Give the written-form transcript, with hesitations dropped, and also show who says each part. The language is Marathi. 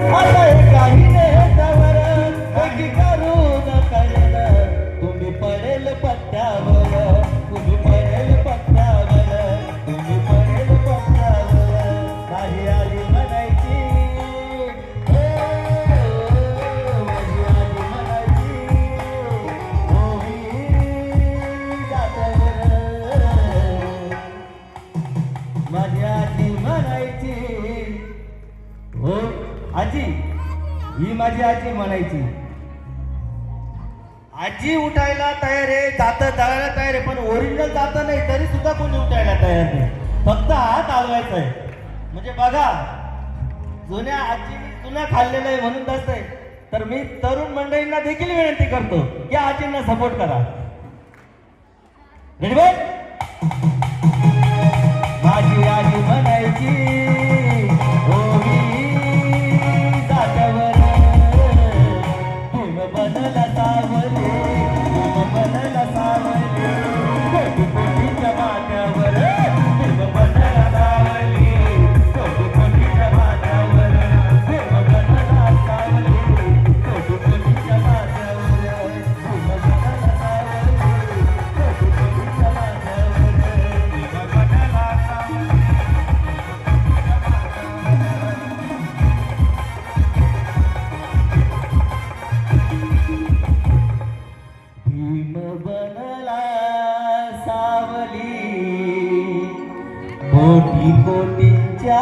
Speaker 1: आता काही नेत्यावर एकी करून कळेल तुम्ही पडेल पत्त्यावर तुम्ही पडेल पत्त्यावर तुम्ही पडेल पत्त्यावर माझी आली म्हणायची माझी आली म्हणायची माझी आजी म्हणायची हो आजी ही माझी आजी म्हणायची आजी उठायला तयार आहे जातं दळायला तयार आहे पण ओरिजिनल जातं नाही तरी सुद्धा कोणी उठायला तयार नाही फक्त हात हलवायचा आहे म्हणजे बघा जुन्या आजीने जुन्या खाल्लेलं आहे म्हणून तसं आहे तर मी तरुण मंडळींना देखील विनंती करतो की आजींना सपोर्ट करा रेडी बॉय माझी आजी म्हणायची हो मी जात्यावर भीम बनला सावले भीम बनला सावले कोटी कोटीच्या माथ्यावर भीम बनला सावले कोटी कोटीच्या माथ्यावर भीम बनला सावले कोटी कोटीच्या माथ्यावर भीम बनला सावले कोटी कोटीच्या माथ्यावर भीम बनला भीम बनला सावली कोटी कोटीच्या